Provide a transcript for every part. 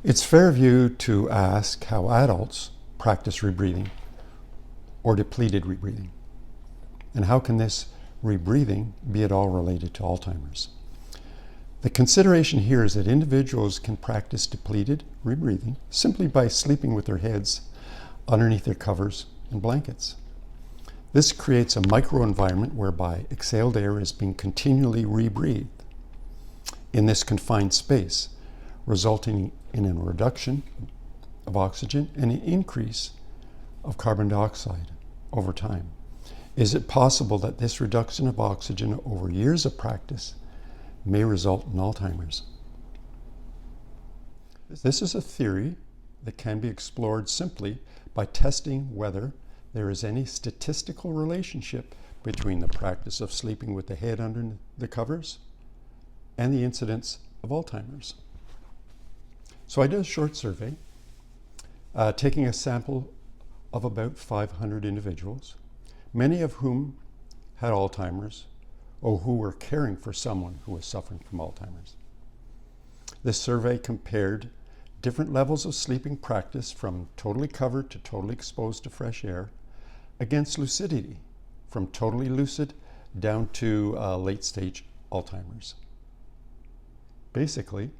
It's fair view to ask how adults practice rebreathing or depleted rebreathing, and how can this rebreathing be at all related to Alzheimer's. The consideration here is that individuals can practice depleted rebreathing simply by sleeping with their heads underneath their covers and blankets. This creates a microenvironment whereby exhaled air is being continually rebreathed in this confined space, resulting in a reduction of oxygen and an increase of carbon dioxide over time. Is it possible that this reduction of oxygen over years of practice may result in Alzheimer's? This is a theory that can be explored simply by testing whether there is any statistical relationship between the practice of sleeping with the head under the covers and the incidence of Alzheimer's. So I did a short survey, taking a sample of about 500 individuals, many of whom had Alzheimer's or who were caring for someone who was suffering from Alzheimer's. This survey compared different levels of sleeping practice from totally covered to totally exposed to fresh air against lucidity, from totally lucid down to late stage Alzheimer's. Basically,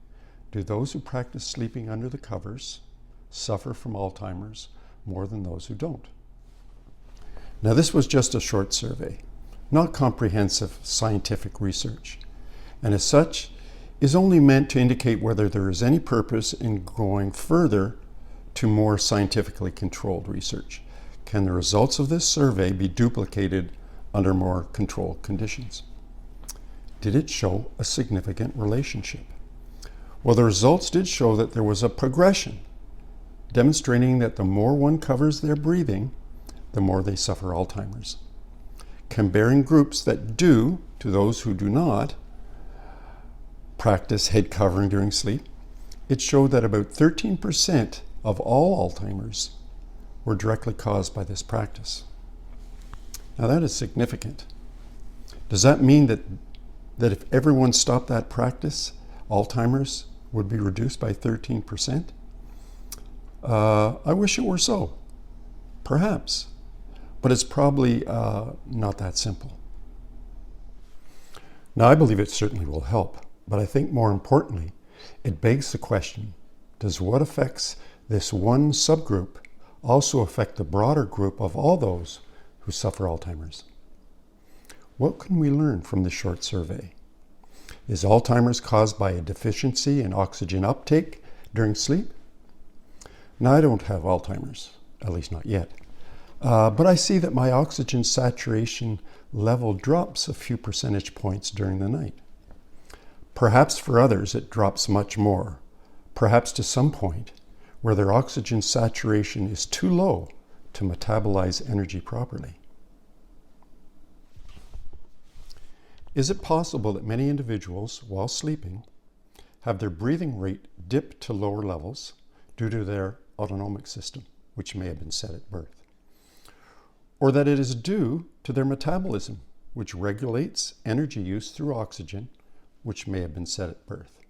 do those who practice sleeping under the covers suffer from Alzheimer's more than those who don't? Now, this was just a short survey, not comprehensive scientific research, and as such is only meant to indicate whether there is any purpose in going further to more scientifically controlled research. Can the results of this survey be duplicated under more controlled conditions? Did it show a significant relationship? Well, the results did show that there was a progression, demonstrating that the more one covers their breathing, the more they suffer Alzheimer's. Comparing groups that do to those who do not practice head covering during sleep, it showed that about 13% of all Alzheimer's were directly caused by this practice. Now that is significant. Does that mean that if everyone stopped that practice, Alzheimer's would be reduced by 13%? I wish it were so, perhaps, but it's probably not that simple. Now, I believe it certainly will help, but I think more importantly, it begs the question, does what affects this one subgroup also affect the broader group of all those who suffer Alzheimer's? What can we learn from this short survey? Is Alzheimer's caused by a deficiency in oxygen uptake during sleep? Now, I don't have Alzheimer's, at least not yet, but I see that my oxygen saturation level drops a few percentage points during the night. Perhaps for others it drops much more, perhaps to some point where their oxygen saturation is too low to metabolize energy properly. Is it possible that many individuals, while sleeping, have their breathing rate dip to lower levels due to their autonomic system, which may have been set at birth? Or that it is due to their metabolism, which regulates energy use through oxygen, which may have been set at birth?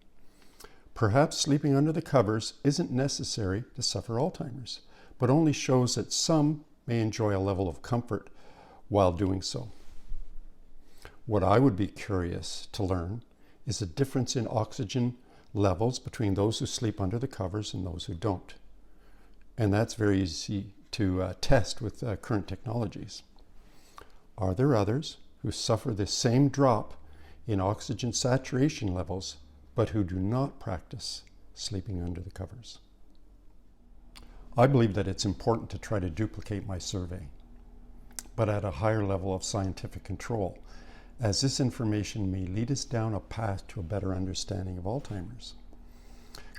Perhaps sleeping under the covers isn't necessary to suffer Alzheimer's, but only shows that some may enjoy a level of comfort while doing so. What I would be curious to learn is the difference in oxygen levels between those who sleep under the covers and those who don't. And that's very easy to test with current technologies. Are there others who suffer the same drop in oxygen saturation levels, but who do not practice sleeping under the covers? I believe that it's important to try to duplicate my survey, but at a higher level of scientific control, as this information may lead us down a path to a better understanding of Alzheimer's.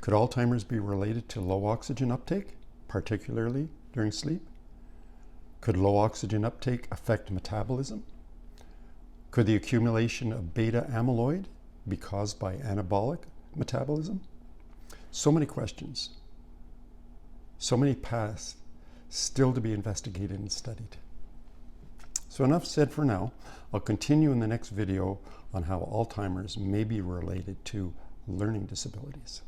Could Alzheimer's be related to low oxygen uptake, particularly during sleep? Could low oxygen uptake affect metabolism? Could the accumulation of beta amyloid be caused by anabolic metabolism? So many questions, so many paths still to be investigated and studied. So enough said for now. I'll continue in the next video on how Alzheimer's may be related to learning disabilities.